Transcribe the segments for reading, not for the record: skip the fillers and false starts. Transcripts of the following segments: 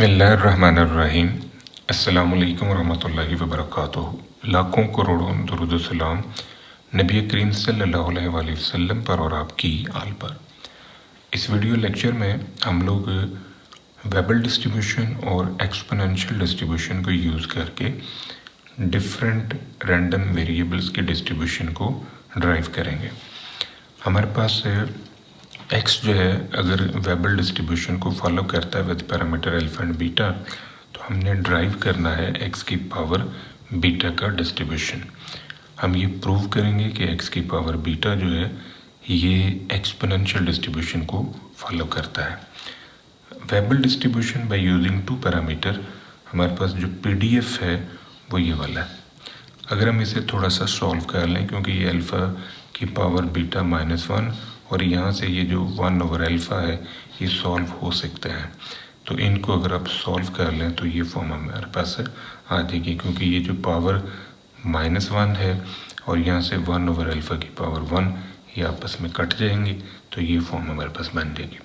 बिस्मिल्लाहिर्रहमानिर्रहीम। अस्सलामुअलैकुम वरहमतुल्लाहि वबरकातुहू। लाखों करोड़ों दुरूद सलाम नबी करीम सल्लल्लाहु अलैहि वसल्लम पर और आपकी आल पर। इस वीडियो लेक्चर में हम लोग वेबल डिस्ट्रीब्यूशन और एक्सपोनेंशियल डिस्ट्रीब्यूशन को यूज़ करके डिफरेंट रैंडम वेरिएबल्स के डिस्ट्रीब्यूशन को ड्राइव करेंगे। हमारे पास x जो है अगर वेबल डिस्ट्रीब्यूशन को फॉलो करता है with parameter alpha and beta, तो हमने ड्राइव करना है x की पावर बीटा का डिस्ट्रीब्यूशन। हम ये प्रूव करेंगे कि x की पावर बीटा जो है ये एक्सपोनेंशियल डिस्ट्रीब्यूशन को फॉलो करता है। Weibull distribution by using two parameter, हमारे पास जो PDF है वो ये वाला है। अगर हम इसे थोड़ा सा सॉल्व कर लें, क्योंकि ये अल्फ़ा की पावर बीटा -1 और यहाँ से ये जो 1/अल्फ़ा है ये सॉल्व हो सकते हैं, तो इनको अगर आप सॉल्व कर लें तो ये फॉर्म हमारे पास आ जाएगी, क्योंकि ये जो पावर -1 है और यहाँ से 1/अल्फ़ा की पावर 1 ये आपस में कट जाएंगी, तो ये फॉर्म हमारे पास बन जाएगी।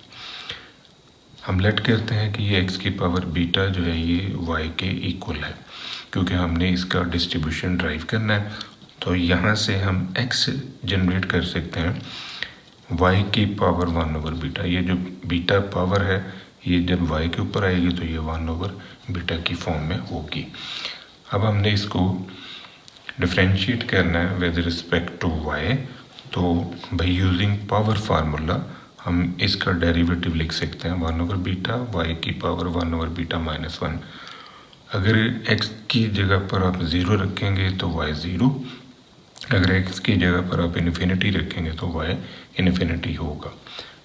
हम लेट करते हैं कि ये x की पावर बीटा जो है ये y के इक्वल है, क्योंकि हमने इसका डिस्ट्रीब्यूशन ड्राइव करना है। तो यहाँ से हम x जनरेट कर सकते हैं y की पावर 1/बीटा। ये जो बीटा पावर है ये जब y के ऊपर आएगी तो ये 1/बीटा की फॉर्म में होगी। अब हमने इसको डिफ्रेंशिएट करना है विद रिस्पेक्ट टू y, तो बाय यूजिंग पावर फार्मूला हम इसका डेरिवेटिव लिख सकते हैं 1/बीटा y की पावर 1/बीटा -1। अगर x की जगह पर आप 0 रखेंगे तो y 0, अगर x की जगह पर आप इन्फिनिटी रखेंगे तो y इन्फिनिटी होगा।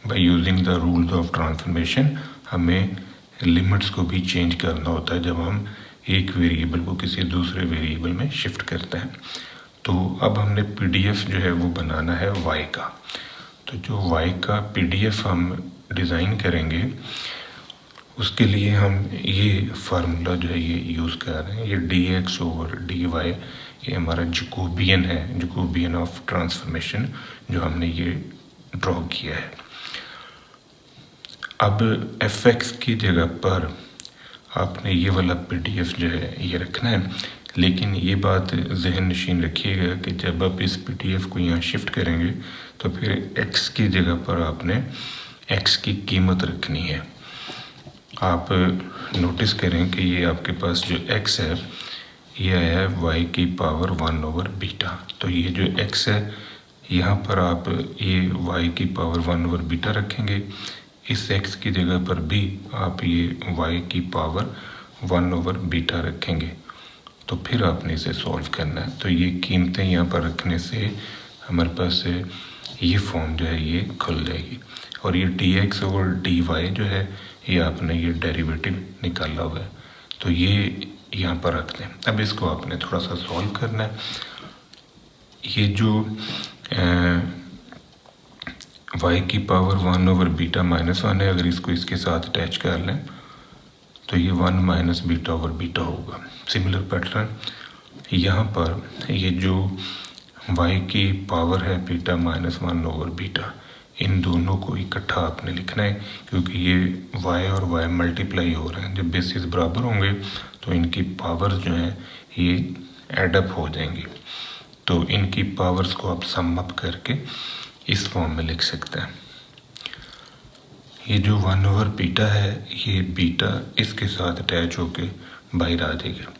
By using the rules of transformation हमें लिमिट्स को भी चेंज करना होता है जब हम एक वेरिएबल को किसी दूसरे वेरिएबल में शिफ्ट करते हैं। तो अब हमने PDF जो है वो बनाना है y का। तो जो y का PDF हम डिज़ाइन करेंगे उसके लिए हम ये फार्मूला जो है ये यूज़ कर रहे हैं। ये dx/dy ये हमारा जैकोबियन है, जैकोबियन ऑफ ट्रांसफॉर्मेशन जो हमने ये ड्रॉ किया है। अब fx की जगह पर आपने ये वाला PDF जो है ये रखना है, लेकिन ये बात जहन नशीन रखिएगा कि जब आप इस PDF को यहाँ शिफ्ट करेंगे तो फिर x की जगह पर आपने x की कीमत रखनी है। आप नोटिस करें कि ये आपके पास जो x है ये आया है y की पावर 1/बीटा। तो ये जो x है यहाँ पर आप ये y की पावर 1/बीटा रखेंगे, इस x की जगह पर भी आप ये y की पावर 1/बीटा रखेंगे, तो फिर आपने इसे सॉल्व करना है। तो ये कीमतें यहाँ पर रखने से हमारे पास ये फॉर्म जो है ये खुल जाएगी। और ये dx/dy जो है ये आपने ये डेरिवेटिव निकाला हुआ है, तो ये यहाँ पर रख दें। अब इसको आपने थोड़ा सा सॉल्व करना है। ये जो y की पावर 1/बीटा -1 है, अगर इसको इसके साथ अटैच कर लें तो ये 1 - बीटा/बीटा होगा। सिमिलर पैटर्न यहाँ पर ये जो y की पावर है बीटा -1/बीटा, इन दोनों को इकट्ठा आपने लिखना है, क्योंकि ये y और y मल्टीप्लाई हो रहे हैं। जब बेसिस बराबर होंगे तो इनकी पावर्स जो हैं ये एडअप हो जाएंगी, तो इनकी पावर्स को आप सम अप करके इस फॉर्म में लिख सकते हैं। ये जो 1/बीटा है ये बीटा इसके साथ अटैच होके बाहर आ जाएगा।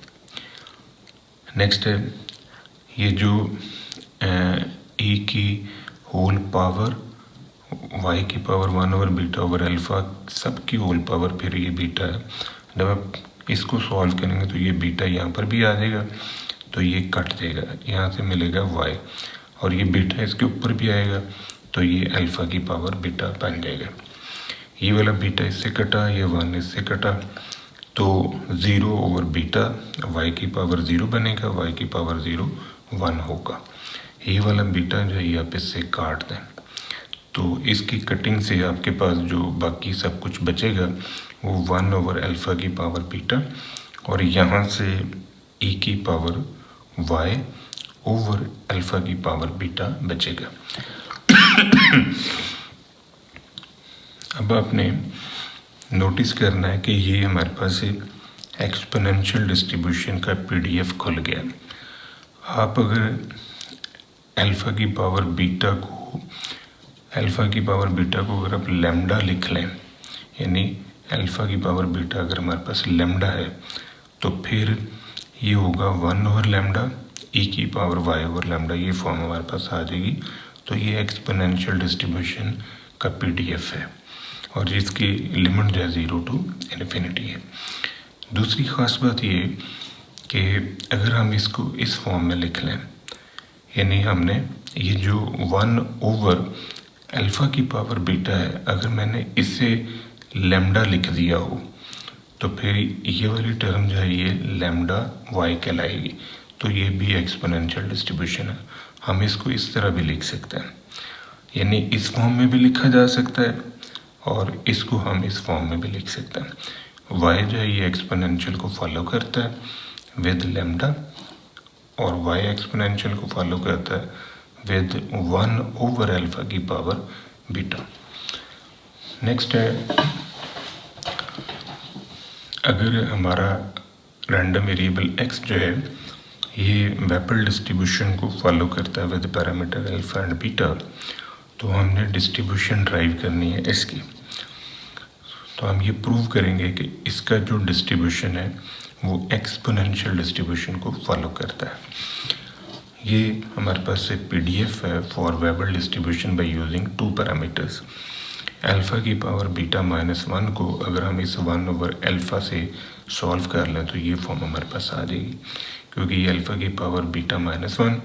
नेक्स्ट है ये जो e की होल पावर y की पावर 1/बीटा/अल्फ़ा सब की होल पावर फिर ये बीटा है। जब आप इसको सॉल्व करेंगे तो ये बीटा यहाँ पर भी आ जाएगा, तो ये कट जाएगा, यहाँ से मिलेगा y, और ये बीटा इसके ऊपर भी आएगा तो ये अल्फ़ा की पावर बीटा बन जाएगा। ये वाला बीटा इससे कटा, ये 1 इससे कटा, तो 0/बीटा y की पावर 0 बनेगा, y की पावर 0 1 होगा। ये वाला बीटा जो है ये आप इससे काट दें, तो इसकी कटिंग से आपके पास जो बाकी सब कुछ बचेगा वो 1/अल्फ़ा की पावर बीटा और यहाँ से e की पावर y/अल्फ़ा की पावर बीटा बचेगा। अब आपने नोटिस करना है कि ये हमारे पास एक्सपोनेंशियल डिस्ट्रीब्यूशन का पीडीएफ खुल गया। आप अगर अल्फ़ा की पावर बीटा को अगर आप लैम्डा लिख लें, यानी अल्फ़ा की पावर बीटा अगर हमारे पास लैम्डा है तो फिर ये होगा 1 ओवर लैम्डा ई की पावर वाई ओवर लैम्डा, ये फॉर्म हमारे पास आ जाएगी। तो ये एक्सपोनेंशियल डिस्ट्रीब्यूशन का पीडीएफ है और जिसकी लिमिट जो है 0 to इन्फिनिटी है। दूसरी ख़ास बात ये कि अगर हम इसको इस फॉर्म में लिख लें, यानी हमने ये जो 1 ओवर अल्फ़ा की पावर बीटा है, अगर मैंने इसे लैम्डा लिख दिया हो तो फिर ये वाली टर्म जो है ये लैम्डा वाई कहलाएगी। तो ये भी एक्सपोनेंशियल डिस्ट्रीब्यूशन है। हम इसको इस तरह भी लिख सकते हैं, यानी इस फॉर्म में भी लिखा जा सकता है और इसको हम इस फॉर्म में भी लिख सकते हैं। वाई जो है ये एक्सपोनेंशियल को फॉलो करता है विद लैम्डा और वाई एक्सपोनेंशियल को फॉलो करता है विद 1 ओवर अल्फ़ा की पावर बीटा। नेक्स्ट है, अगर हमारा रैंडम वेरिएबल x जो है ये वेपल डिस्ट्रीब्यूशन को फॉलो करता है with parameter alpha and beta, तो हमने डिस्ट्रीब्यूशन ड्राइव करनी है इसकी। तो हम ये प्रूव करेंगे कि इसका जो डिस्ट्रीब्यूशन है वो एक्सपोनेंशियल डिस्ट्रीब्यूशन को फॉलो करता है। ये हमारे पास एक पीडीएफ है for Weibull distribution by using 2 parameters. Alpha की पावर बीटा -1 को अगर हम इस 1 ओवर अल्फ़ा से सॉल्व कर लें तो ये फॉर्म हमारे पास आ जाएगी, क्योंकि ये अल्फ़ा की पावर बीटा -1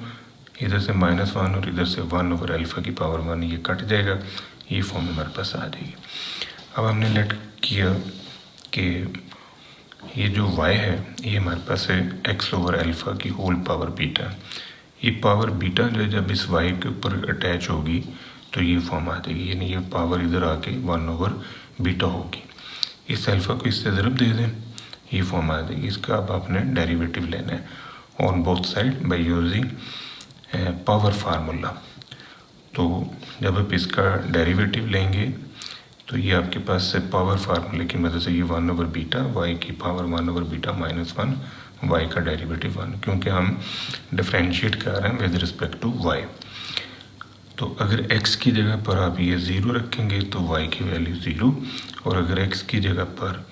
इधर से -1 और इधर से 1 ओवर अल्फ़ा की पावर 1 ये कट जाएगा, ये फॉर्म हमारे पास आ जाएगी। अब हमने लेट किया कि ये जो y है ये हमारे पास है x ओवर अल्फ़ा की होल पावर बीटा। ये पावर बीटा जो है जब इस y के ऊपर अटैच होगी तो ये फॉर्म आ जाएगी, यानी ये पावर इधर आके 1 ओवर बीटा होगी। इस अल्फ़ा को इससे ज़रब दे दें, ये फॉर्म आ जाएगी। इसका अब आपने डेरिवेटिव लेना है on both side by using power formula. तो जब आप इसका डेरिवेटिव लेंगे तो ये आपके पास से पावर फार्मूले की मदद से ये 1 ओवर बीटा y की पावर 1 ओवर बीटा -1 y का डेरिवेटिव 1, क्योंकि हम डिफ्रेंशिएट कर रहे हैं विद रिस्पेक्ट टू y। तो अगर x की जगह पर आप ये 0 रखेंगे तो y की वैल्यू 0, और अगर x की जगह पर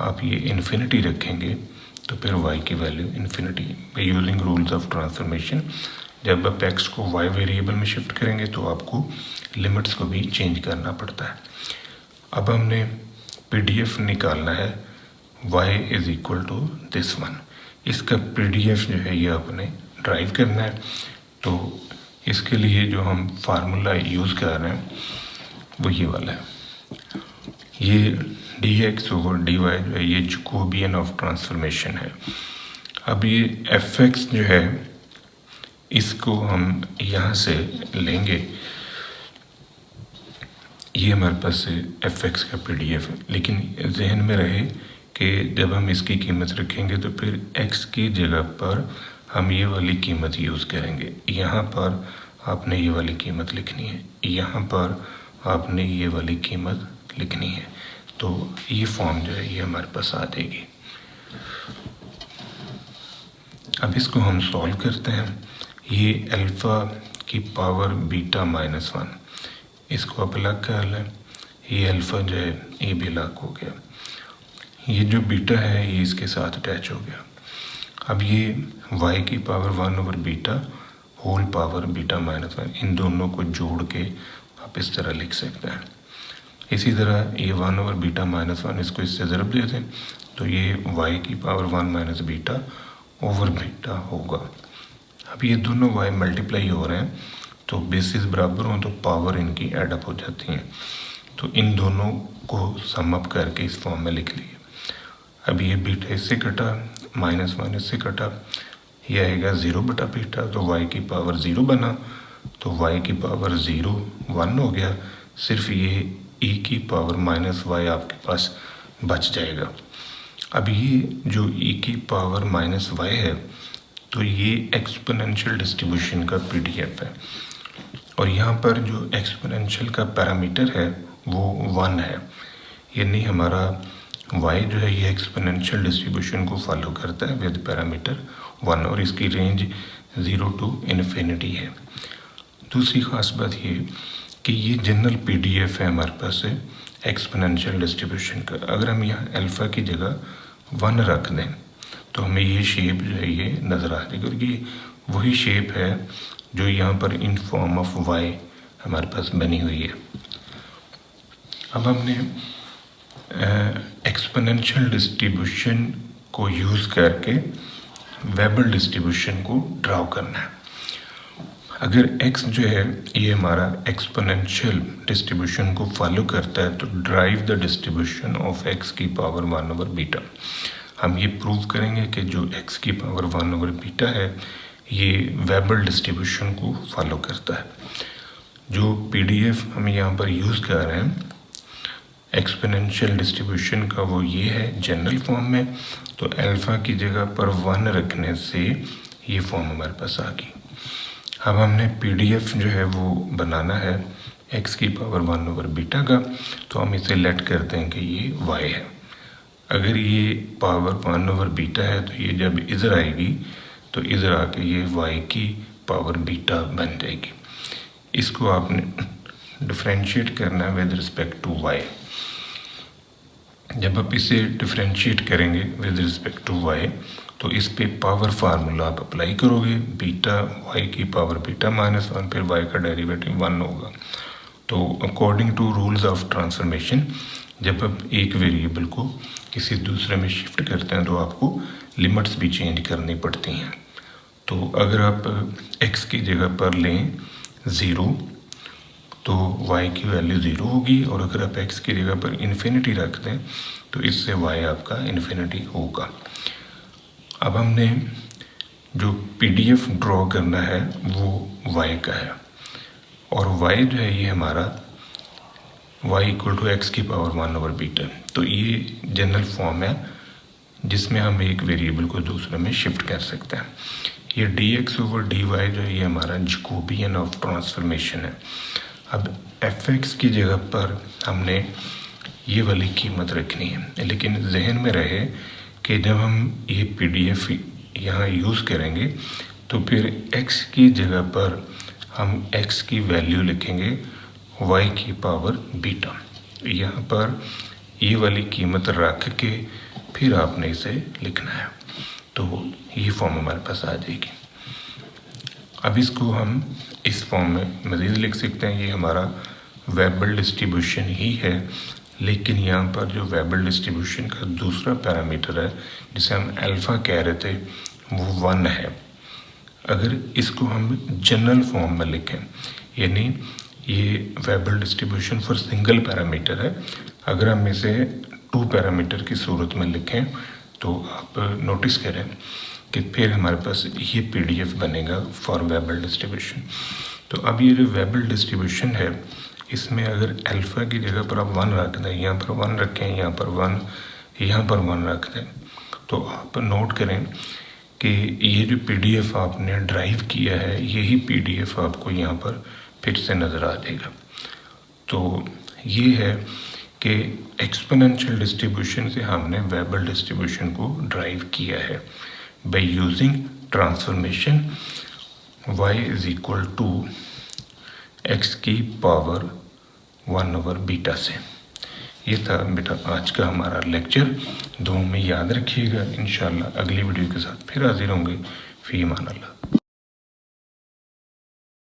आप ये इन्फिनिटी रखेंगे तो फिर y की value infinity. By using rules of transformation, जब आप x को y वेरिएबल में शिफ्ट करेंगे तो आपको लिमिट्स को भी चेंज करना पड़ता है। अब हमने पीडीएफ निकालना है y is equal to this one. इसका पीडीएफ जो है ये आपने ड्राइव करना है। तो इसके लिए जो हम फार्मूला यूज़ कर रहे हैं वो ये वाला है। ये dx ओवर dy जो है ये जैकोबियन ऑफ ट्रांसफॉर्मेशन है। अब ये fx जो है इसको हम यहाँ से लेंगे, ये हमारे पास fx का पीडीएफ है, लेकिन जहन में रहे कि जब हम इसकी कीमत रखेंगे तो फिर x की जगह पर हम ये वाली कीमत यूज़ करेंगे। यहाँ पर आपने ये वाली कीमत लिखनी है, यहाँ पर आपने ये वाली कीमत लिखनी है। तो ये फॉर्म जो है ये हमारे पास आ जाएगी। अब इसको हम सॉल्व करते हैं। ये अल्फ़ा की पावर बीटा -1, इसको आप अलग कर लें। ये अल्फ़ा जो है ये भी अलग हो गया, ये जो बीटा है ये इसके साथ अटैच हो गया। अब ये y की power 1 over beta whole power beta -1, इन दोनों को जोड़ के आप इस तरह लिख सकते हैं। इसी तरह ये 1 ओवर बीटा -1 इसको इससे ज़रब दे दें तो ये y की power 1 minus beta over beta होगा। अब ये दोनों y मल्टीप्लाई हो रहे हैं तो बेसिस बराबर हों तो पावर इनकी एडअप हो जाती हैं। तो इन दोनों को सम अप करके इस फॉर्म में लिख लिए। अब ये बीटा इससे कटा, -1 इससे कटा, ये आएगा 0 बटा बीटा, तो y की पावर 0 बना, तो y की पावर 0 1 हो गया। सिर्फ ये e की पावर -y आपके पास बच जाएगा। अब ये जो e की पावर -y है तो ये एक्सपोनेंशियल डिस्ट्रीब्यूशन का पीडीएफ है, और यहाँ पर जो एक्सपोनेंशियल का पैरामीटर है वो 1 है, यानी हमारा y जो है ये एक्सपोनेंशियल डिस्ट्रीब्यूशन को फॉलो करता है विद पैरामीटर 1 और इसकी रेंज 0 to इन्फिनिटी है। दूसरी ख़ास बात ये कि ये जनरल PDF है हमारे पास है एक्सपोनेंशियल डिस्ट्रीब्यूशन का। अगर हम यहाँ अल्फ़ा की जगह 1 रख दें तो हमें ये शेप जो है ये नज़र आ जाएगी, क्योंकि वही शेप है जो यहाँ पर इन फॉर्म ऑफ y हमारे पास बनी हुई है। अब हमने एक्सपोनेंशियल डिस्ट्रीब्यूशन को यूज़ करके वेबल डिस्ट्रीब्यूशन को ड्रा करना है। अगर x जो है ये हमारा एक्सपोनेंशियल डिस्ट्रीब्यूशन को फॉलो करता है तो drive the distribution of x की पावर 1/β। हम ये प्रूव करेंगे कि जो x की पावर 1/β है ये वेबल डिस्ट्रीब्यूशन को फॉलो करता है। जो PDF हम यहाँ पर यूज़ कर रहे हैं एक्सपोनेंशियल डिस्ट्रीब्यूशन का वो ये है जनरल फॉर्म में, तो अल्फ़ा की जगह पर 1 रखने से ये फॉर्म हमारे पास आ गई। अब हमने PDF जो है वो बनाना है x की पावर 1/β का, तो हम इसे लेट करते हैं कि ये y है। अगर ये पावर 1/β है तो ये जब इधर आएगी तो इधर आके ये y की पावर बीटा बन जाएगी। इसको आपने डिफ्रेंशिएट करना है विद रिस्पेक्ट टू y। जब आप इसे डिफ्रेंशिएट करेंगे विद रिस्पेक्ट टू y तो इस पे पावर फार्मूला आप अप्लाई करोगे, बीटा y की पावर बीटा -1, फिर y का डेरिवेटिव 1 होगा। तो according to rules of transformation जब आप एक वेरिएबल को किसी दूसरे में शिफ्ट करते हैं तो आपको लिमिट्स भी चेंज करनी पड़ती हैं। तो अगर आप x की जगह पर लें 0 तो y की वैल्यू 0 होगी, और अगर आप x की जगह पर इन्फिनिटी रख दें तो इससे y आपका इन्फिनिटी होगा। अब हमने जो PDF ड्रॉ करना है वो y का है, और y जो है ये हमारा y = x की पावर 1/β। तो ये जनरल फॉर्म है जिसमें हम एक वेरिएबल को दूसरे में शिफ्ट कर सकते हैं। ये dx/dy जो है ये हमारा जैकोबियन ऑफ ट्रांसफॉर्मेशन है। अब fx की जगह पर हमने ये वाली कीमत रखनी है, लेकिन जहन में रहे कि जब हम ये PDF यहाँ यूज़ करेंगे तो फिर x की जगह पर हम x की वैल्यू लिखेंगे y की पावर बीटा। यहाँ पर ये वाली कीमत रख के फिर आपने इसे लिखना है, तो ये फॉर्म हमारे पास आ जाएगी। अब इसको हम इस फॉर्म में मज़ीद लिख सकते हैं। ये हमारा वेबल डिस्ट्रीब्यूशन ही है, लेकिन यहाँ पर जो वेबल डिस्ट्रीब्यूशन का दूसरा पैरामीटर है जिसे हम अल्फ़ा कह रहे थे वो 1 है। अगर इसको हम जनरल फॉर्म में लिखें, यानी ये वेबल डिस्ट्रीब्यूशन फॉर सिंगल पैरामीटर है, अगर हम इसे 2 पैरामीटर की सूरत में लिखें तो आप नोटिस करें कि फिर हमारे पास ये PDF बनेगा फॉर वेबल डिस्ट्रीब्यूशन। तो अब ये जो वेबल डिस्ट्रीब्यूशन है इसमें अगर अल्फ़ा की जगह पर आप 1 रख दें, यहाँ पर 1 रखें, यहाँ पर 1, यहाँ पर 1 रख दें, तो आप नोट करें कि ये जो PDF आपने ड्राइव किया है यही PDF आपको यहाँ पर फिर से नज़र आ जाएगा। तो ये है कि एक्सपोनेंशियल डिस्ट्रीब्यूशन से हमने वेबल डिस्ट्रीब्यूशन को ड्राइव किया है by using transformation y = x की पावर 1/β से। ये था बेटा आज का हमारा लेक्चर। दुआ में याद रखिएगा। इंशाल्लाह अगली वीडियो के साथ फिर हाजिर होंगे। फ़ी अमान अल्लाह।